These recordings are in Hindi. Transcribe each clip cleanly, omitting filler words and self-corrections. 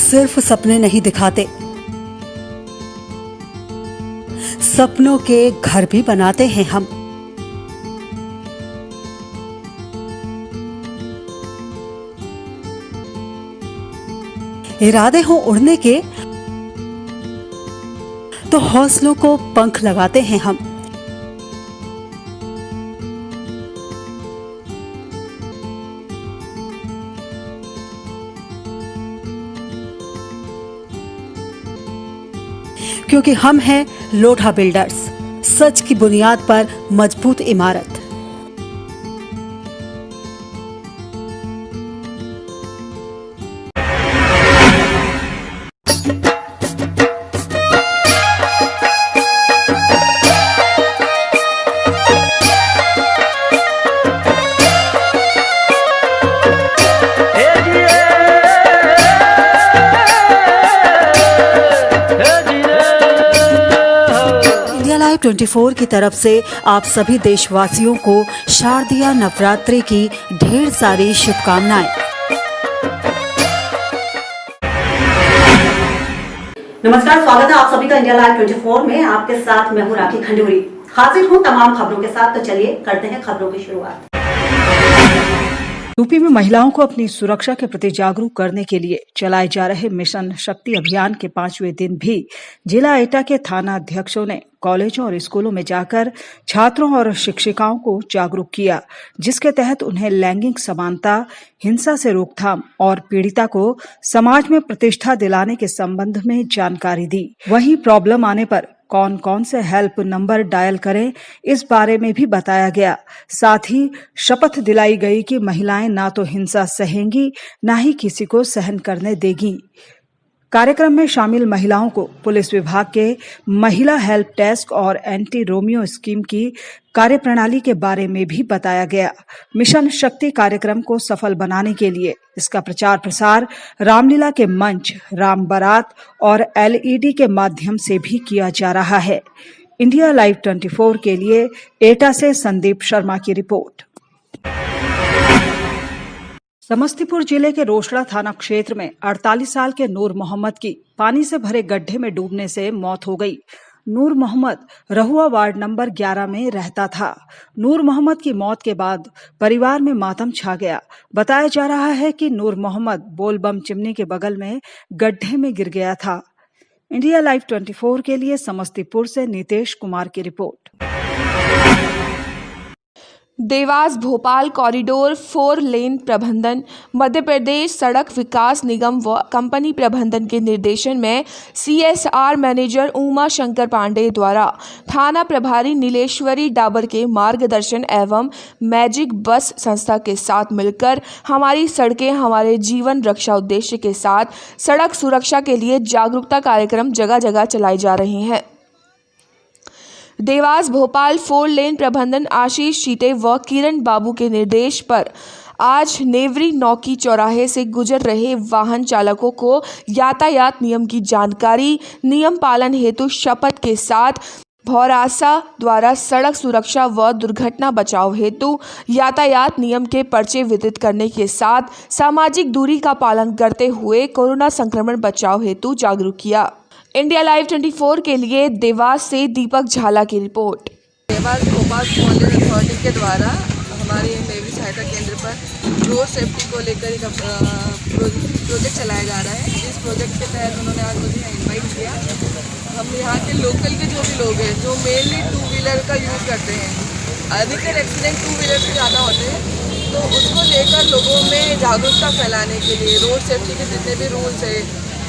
सिर्फ सपने नहीं दिखाते, सपनों के घर भी बनाते हैं हम। इरादे हो उड़ने के तो हौसलों को पंख लगाते हैं हम। क्योंकि हम हैं लोढ़ा बिल्डर्स, सच की बुनियाद पर मजबूत इमारत। लाइव 24 की तरफ से आप सभी देशवासियों को शारदीय नवरात्रि की ढेर सारी शुभकामनाएं। नमस्कार, स्वागत है आप सभी का इंडिया लाइव 24 में। आपके साथ मैं हूं राखी खंडूरी, हाजिर हूं तमाम खबरों के साथ। तो चलिए करते हैं खबरों की शुरुआत। यूपी में महिलाओं को अपनी सुरक्षा के प्रति जागरूक करने के लिए चलाए जा रहे मिशन शक्ति अभियान के 5वें दिन भी जिला एटा के थाना अध्यक्षों ने कॉलेजों और स्कूलों में जाकर छात्रों और शिक्षिकाओं को जागरूक किया, जिसके तहत उन्हें लैंगिक समानता, हिंसा से रोकथाम और पीड़िता को समाज में प्रतिष्ठा दिलाने के संबंध में जानकारी दी। वहीं प्रॉब्लम आने पर कौन कौन से हेल्प नंबर डायल करें, इस बारे में भी बताया गया। साथ ही शपथ दिलाई गई कि महिलाएं ना तो हिंसा सहेंगी, ना ही किसी को सहन करने देगी। कार्यक्रम में शामिल महिलाओं को पुलिस विभाग के महिला हेल्प डेस्क और एंटी रोमियो स्कीम की कार्यप्रणाली के बारे में भी बताया गया। मिशन शक्ति कार्यक्रम को सफल बनाने के लिए इसका प्रचार प्रसार रामलीला के मंच, राम बारात और LED के माध्यम से भी किया जा रहा है। इंडिया लाइव 24 के लिए एटा से संदीप शर्मा की रिपोर्ट। समस्तीपुर जिले के रोसड़ा थाना क्षेत्र में 48 साल के नूर मोहम्मद की पानी से भरे गड्ढे में डूबने से मौत हो गई। नूर मोहम्मद रहुआ वार्ड नंबर 11 में रहता था। नूर मोहम्मद की मौत के बाद परिवार में मातम छा गया। बताया जा रहा है कि नूर मोहम्मद बोलबम चिमनी के बगल में गड्ढे में गिर गया था। इंडिया लाइव 24 के लिए समस्तीपुर से नितेश कुमार की रिपोर्ट। देवास भोपाल कॉरिडोर 4 लेन प्रबंधन मध्य प्रदेश सड़क विकास निगम व कंपनी प्रबंधन के निर्देशन में CSR मैनेजर उमा शंकर पांडे द्वारा थाना प्रभारी नीलेश्वरी डाबर के मार्गदर्शन एवं मैजिक बस संस्था के साथ मिलकर हमारी सड़कें हमारे जीवन रक्षा उद्देश्य के साथ सड़क सुरक्षा के लिए जागरूकता कार्यक्रम जगह जगह चलाए जा रहे हैं। देवास भोपाल 4 लेन प्रबंधन आशीष चीते व किरण बाबू के निर्देश पर आज नेवरी नौकी चौराहे से गुजर रहे वाहन चालकों को यातायात नियम की जानकारी, नियम पालन हेतु शपथ के साथ भौरासा द्वारा सड़क सुरक्षा व दुर्घटना बचाव हेतु यातायात नियम के पर्चे वितरित करने के साथ सामाजिक दूरी का पालन करते हुए कोरोना संक्रमण बचाव हेतु जागरूक किया। इंडिया लाइव 24 के लिए देवास से दीपक झाला की report. Dewas Bhopal college authority के द्वारा हमारे नेवी सहायता केंद्र पर रोड सेफ्टी को लेकर एक प्रोजेक्ट चलाया जा रहा है। इस प्रोजेक्ट के तहत उन्होंने आज मुझे इनवाइट किया। हम यहाँ के लोकल के जो भी लोग हैं जो मेनली 2 व्हीलर का यूज़ करते हैं, अधिकतर एक्सीडेंट 2 व्हीलर से ज़्यादा होते हैं, तो उसको लेकर लोगों में जागरूकता फैलाने के लिए रोड सेफ्टी के जितने भी रूल्स है,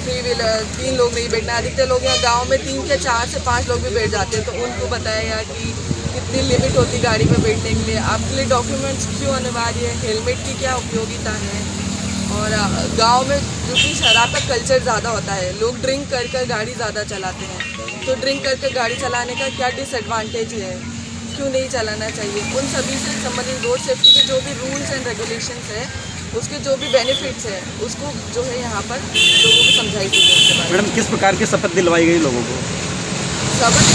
3 व्हीलर 3 लोग नहीं बैठना, अधिकतर लोग यहाँ गांव में 3 से 4 से 5 लोग भी बैठ जाते हैं, तो उनको बताया गया कि कितनी लिमिट होती गाड़ी में बैठने के लिए, आपके लिए डॉक्यूमेंट्स क्यों अनिवार्य है, हेलमेट की क्या उपयोगिता है और गांव में जो कि शराब का कल्चर ज़्यादा होता है, लोग ड्रिंक कर कर गाड़ी ज़्यादा चलाते हैं। तो ड्रिंक करके गाड़ी चलाने का क्या डिसएडवांटेज है, क्यों नहीं चलाना चाहिए, उन सभी से संबंधित रोड सेफ्टी के जो भी रूल्स एंड रेगुलेशंस है, उसके जो भी बेनिफिट्स है, उसको जो है यहाँ पर लोगों को समझाई दी गई। मैडम, किस प्रकार की शपथ दिलवाई गई लोगों को? शपथ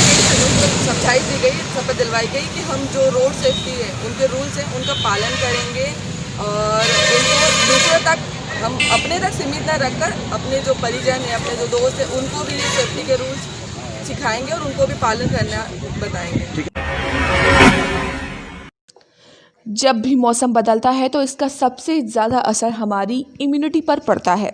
समझाई दी गई, शपथ दिलवाई गई कि हम जो रोड सेफ्टी है, उनके रूल्स हैं, उनका पालन करेंगे और उनको दूसरे तक, हम अपने तक सीमित न रखकर अपने जो परिजन है, अपने जो दोस्त हैं, उनको भी ये सेफ्टी के रूल्स सिखाएंगे और उनको भी पालन करना बताएंगे। जब भी मौसम बदलता है तो इसका सबसे ज़्यादा असर हमारी इम्यूनिटी पर पड़ता है।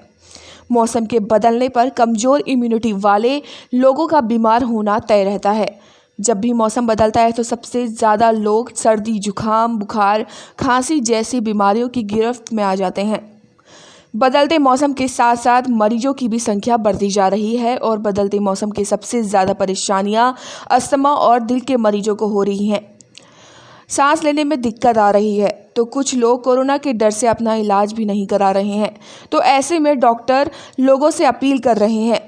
मौसम के बदलने पर कमज़ोर इम्यूनिटी वाले लोगों का बीमार होना तय रहता है। जब भी मौसम बदलता है तो सबसे ज़्यादा लोग सर्दी, जुखाम, बुखार, खांसी जैसी बीमारियों की गिरफ्त में आ जाते हैं। बदलते मौसम के साथ साथ मरीजों की भी संख्या बढ़ती जा रही है और बदलते मौसम के सबसे ज़्यादा परेशानियां अस्थमा और दिल के मरीजों को हो रही हैं। सांस लेने में दिक्कत आ रही है तो कुछ लोग कोरोना के डर से अपना इलाज भी नहीं करा रहे हैं। तो ऐसे में डॉक्टर लोगों से अपील कर रहे हैं।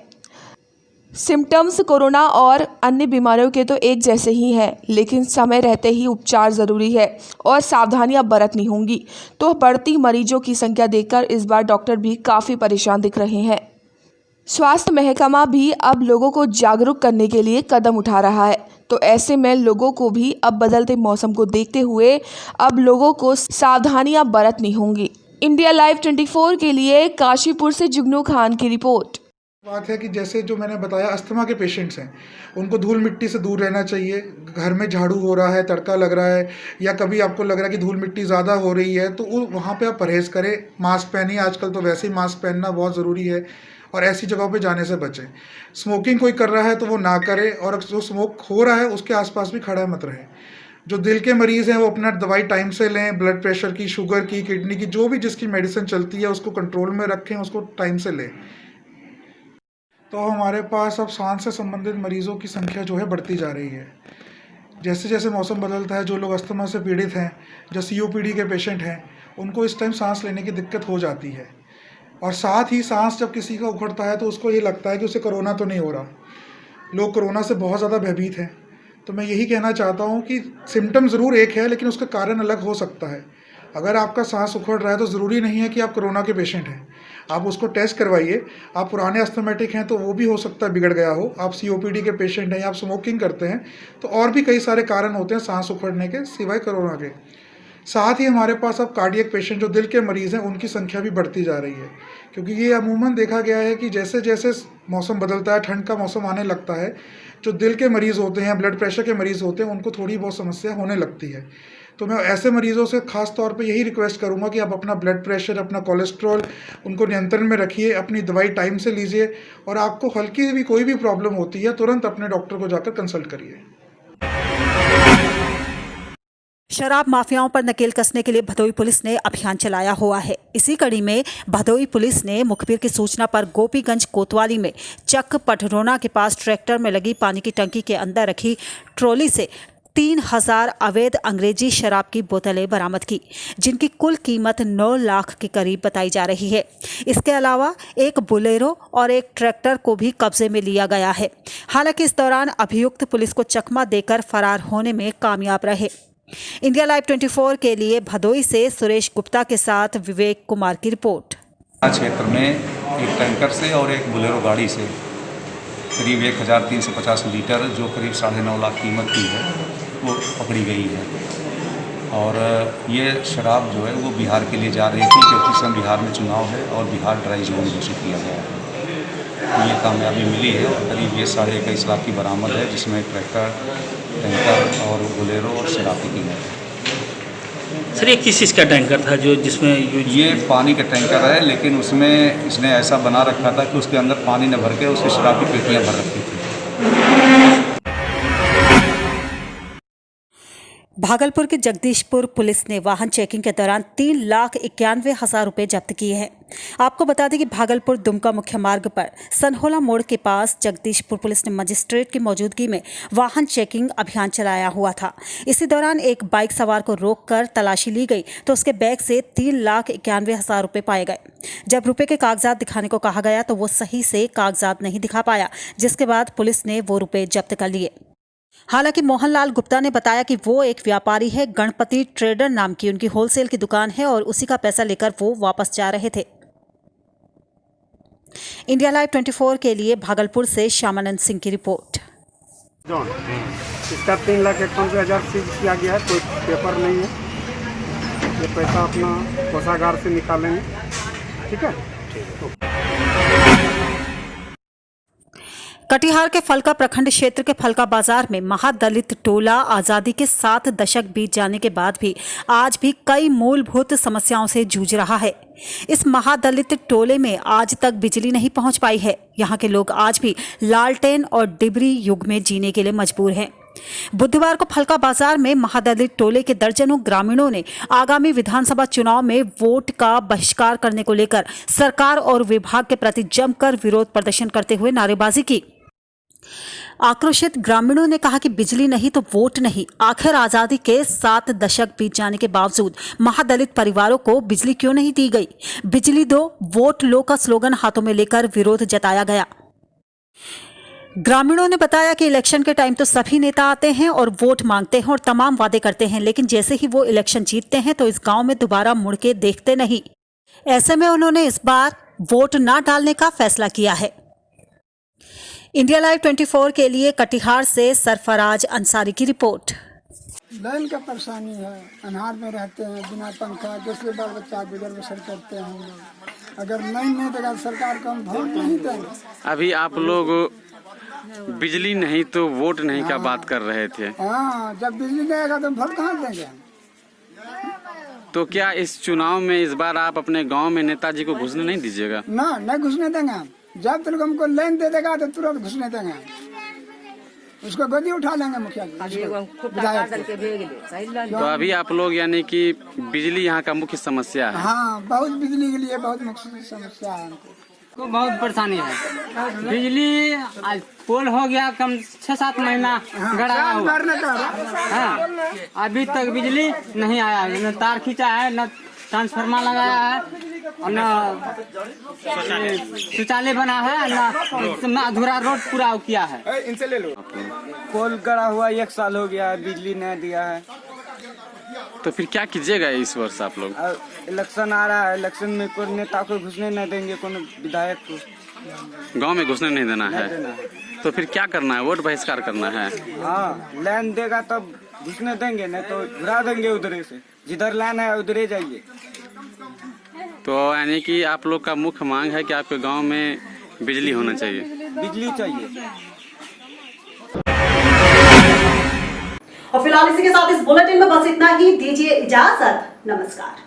सिम्टम्स कोरोना और अन्य बीमारियों के तो एक जैसे ही हैं, लेकिन समय रहते ही उपचार ज़रूरी है और सावधानियां बरतनी होंगी। तो बढ़ती मरीजों की संख्या देखकर इस बार डॉक्टर भी काफ़ी परेशान दिख रहे हैं। स्वास्थ्य महकमा भी अब लोगों को जागरूक करने के लिए कदम उठा रहा है। तो ऐसे में लोगों को भी अब बदलते मौसम को देखते हुए अब लोगों को सावधानियां बरतनी होंगी। इंडिया लाइव 24 के लिए काशीपुर से जुगनू खान की रिपोर्ट। बात है कि जैसे जो मैंने बताया, अस्थमा के पेशेंट्स हैं, उनको धूल मिट्टी से दूर रहना चाहिए। घर में झाड़ू हो रहा है, तड़का लग रहा है, या कभी आपको लग रहा है कि धूल मिट्टी ज़्यादा हो रही है, तो वहाँ पे आप परहेज़ करें। मास्क पहनिए, आजकल तो वैसे ही मास्क पहनना बहुत ज़रूरी है, और ऐसी जगहों पे जाने से बचें। स्मोकिंग कोई कर रहा है तो वो ना करे, और जो स्मोक हो रहा है उसके आसपास भी खड़ा मत रहे। जो दिल के मरीज़ हैं वो अपना दवाई टाइम से लें, ब्लड प्रेशर की, शुगर की, किडनी की, जो भी जिसकी मेडिसिन चलती है उसको कंट्रोल में रखें, उसको टाइम से लें। तो हमारे पास अब सांस से संबंधित मरीज़ों की संख्या जो है बढ़ती जा रही है। जैसे जैसे मौसम बदलता है, जो लोग अस्थमा से पीड़ित हैं, जो COPD के पेशेंट हैं, उनको इस टाइम सांस लेने की दिक्कत हो जाती है। और साथ ही सांस जब किसी का उखड़ता है तो उसको ये लगता है कि उसे कोरोना तो नहीं हो रहा। लोग कोरोना से बहुत ज़्यादा भयभीत हैं। तो मैं यही कहना चाहता हूँ कि सिम्टम ज़रूर एक है, लेकिन उसका कारण अलग हो सकता है। अगर आपका सांस उखड़ रहा है तो ज़रूरी नहीं है कि आप कोरोना के पेशेंट हैं। आप उसको टेस्ट करवाइए। आप पुराने अस्थमेटिक हैं तो वो भी हो सकता है बिगड़ गया हो। आप COPD के पेशेंट हैं या आप स्मोकिंग करते हैं, तो और भी कई सारे कारण होते हैं सांस उखड़ने के सिवाय कोरोना के। साथ ही हमारे पास अब कार्डियक पेशेंट, जो दिल के मरीज़ हैं, उनकी संख्या भी बढ़ती जा रही है। क्योंकि ये अमूमन देखा गया है कि जैसे जैसे मौसम बदलता है, ठंड का मौसम आने लगता है, जो दिल के मरीज़ होते हैं, ब्लड प्रेशर के मरीज़ होते हैं, उनको थोड़ी बहुत समस्या होने लगती है। तो मैं ऐसे मरीज़ों से ख़ास तौर पे यही रिक्वेस्ट करूँगा कि आप अपना ब्लड प्रेशर, अपना कोलेस्ट्रॉल, उनको नियंत्रण में रखिए, अपनी दवाई टाइम से लीजिए, और आपको हल्की भी कोई भी प्रॉब्लम होती है तुरंत अपने डॉक्टर को जाकर कंसल्ट करिए। शराब माफियाओं पर नकेल कसने के लिए भदोई पुलिस ने अभियान चलाया हुआ है। इसी कड़ी में भदोई पुलिस ने मुखबिर की सूचना पर गोपीगंज कोतवाली में चक पटरोना के पास ट्रैक्टर में लगी पानी की टंकी के अंदर रखी ट्रॉली से 3000 अवैध अंग्रेजी शराब की बोतलें बरामद की, जिनकी कुल कीमत 9 लाख के करीब बताई जा रही है। इसके अलावा एक बोलेरो और एक ट्रैक्टर को भी कब्जे में लिया गया है। हालांकि इस दौरान अभियुक्त पुलिस को चकमा देकर फरार होने में कामयाब रहे। इंडिया लाइव 24 के लिए भदोई से सुरेश गुप्ता के साथ विवेक कुमार की रिपोर्ट। क्षेत्र में एक टैंकर से और एक बोलेरो गाड़ी से करीब 1350 लीटर, जो करीब 9.5 लाख कीमत की है, वो पकड़ी गई है। और ये शराब जो है वो बिहार के लिए जा रही थी, क्योंकि इस समय बिहार में चुनाव है और बिहार ड्राई जोन घोषित किया गया है। तो ये कामयाबी मिली है और करीब ये 21.5 लाख की बरामद है, जिसमें ट्रैक्टर, टैंकर और बोलेरो और शराब की कीमत है। सर, ये किस चीज़ का टैंकर था जिसमें ये पानी का टैंकर है, लेकिन उसमें इसने ऐसा बना रखा था कि उसके अंदर पानी न भर के उसकी शराब की पेटियाँ भर रखी थी। भागलपुर के जगदीशपुर पुलिस ने वाहन चेकिंग के दौरान 3,91,000 रुपए जब्त किए हैं। आपको बता दें कि भागलपुर दुमका मुख्य मार्ग पर सनहोला मोड़ के पास जगदीशपुर पुलिस ने मजिस्ट्रेट की मौजूदगी में वाहन चेकिंग अभियान चलाया हुआ था। इसी दौरान एक बाइक सवार को रोककर तलाशी ली गई तो उसके बैग से 3,91,000 रुपए पाए गए। जब रुपए के कागजात दिखाने को कहा गया तो वो सही से कागजात नहीं दिखा पाया, जिसके बाद पुलिस ने वो रुपए जब्त कर लिए। हालांकि मोहनलाल गुप्ता ने बताया कि वो एक व्यापारी है, गणपति ट्रेडर नाम की उनकी होलसेल की दुकान है और उसी का पैसा लेकर वो वापस जा रहे थे। इंडिया लाइव 24 के लिए भागलपुर से श्यामानंद सिंह की रिपोर्ट। इसका 3,91,000 सीज किया गया है, कोई पेपर नहीं है। ये पैसा अपना कोषागार से निकालेंगे, ठीक है। कटिहार के फलका प्रखंड क्षेत्र के फलका बाजार में महादलित टोला आजादी के 7 दशक बीत जाने के बाद भी आज भी कई मूलभूत समस्याओं से जूझ रहा है। इस महादलित टोले में आज तक बिजली नहीं पहुंच पाई है। यहां के लोग आज भी लालटेन और डिबरी युग में जीने के लिए मजबूर हैं। बुधवार को फलका बाजार में महादलित टोले के दर्जनों ग्रामीणों ने आगामी विधानसभा चुनाव में वोट का बहिष्कार करने को लेकर सरकार और विभाग के प्रति जमकर विरोध प्रदर्शन करते हुए नारेबाजी की। आक्रोशित ग्रामीणों ने कहा कि बिजली नहीं तो वोट नहीं। आखिर आजादी के 7 दशक बीत जाने के बावजूद महादलित परिवारों को बिजली क्यों नहीं दी गई? बिजली दो वोट लो का स्लोगन हाथों में लेकर विरोध जताया गया। ग्रामीणों ने बताया कि इलेक्शन के टाइम तो सभी नेता आते हैं और वोट मांगते हैं और तमाम वादे करते हैं, लेकिन जैसे ही वो इलेक्शन जीतते हैं तो इस गांव में दोबारा मुड़ के देखते नहीं। ऐसे में उन्होंने इस बार वोट ना डालने का फैसला किया है। इंडिया लाइव 24 के लिए कटिहार से सरफराज अंसारी की रिपोर्ट। लाइन का परेशानी है, अनहार में रहते हैं, बिना पंखा, कैसे बाल बच्चा गुजर बसर करते हैं हम लोग। अगर नहीं देगा सरकार को हम वोट नहीं देंगे। अभी आप लोग बिजली नहीं तो वोट नहीं का बात कर रहे थे। हाँ, जब बिजली नहीं आएगा तो वोट कहाँ देंगे? तो क्या इस चुनाव में इस बार आप अपने गांव में नेताजी को घुसने नहीं दीजिएगा? ना, नहीं घुसने देंगे हम। जब तक हमको लाइन दे देगा तो तुरंत घुसने देंगे। उसको गोदी उठा लेंगे मुखिया जी। तो अभी आप लोग यानी कि बिजली यहाँ का मुख्य समस्या है। हाँ, बहुत बिजली के लिए बहुत मुख्य समस्या है हमको। बहुत परेशानी है। बिजली आज पोल हो गया कम 6-7 महीना गड़ा हुआ है, अभी तक बिजली नहीं आया। न तार खींचा है, न ट्रांसफार्मर लगाया है, न शौचालय बना है, न अधूरा रोड पूरा किया है। इनसे ले लो। पोल गड़ा हुआ 1 साल हो गया, बिजली नहीं दिया है। तो फिर क्या कीजिएगा इस वर्ष आप लोग? इलेक्शन आ रहा है, इलेक्शन में कोई नेता को घुसने नहीं देंगे, कोनो विधायक को गांव में घुसने नहीं देना है। तो फिर क्या करना है? वोट बहिष्कार करना है। हाँ, लाइन देगा तब घुसने देंगे, नहीं तो घुरा देंगे उधर से। जिधर लाइन है उधर ही जाइए। तो यानी कि आप लोग का मुख्य मांग है कि आपके गांव में बिजली होना चाहिए। बिजली चाहिए। और फिलहाल इसी के साथ इस बुलेटिन में बस इतना ही। दीजिए इजाजत, नमस्कार।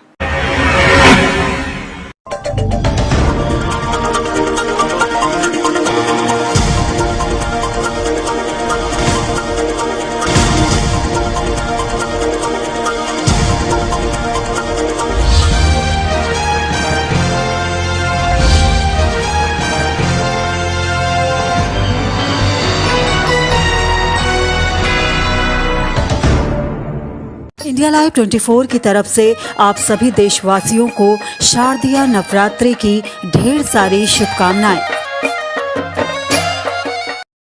इंडिया लाइव 24 की तरफ से आप सभी देशवासियों को शारदीय नवरात्रि की ढेर सारी शुभकामनाएं।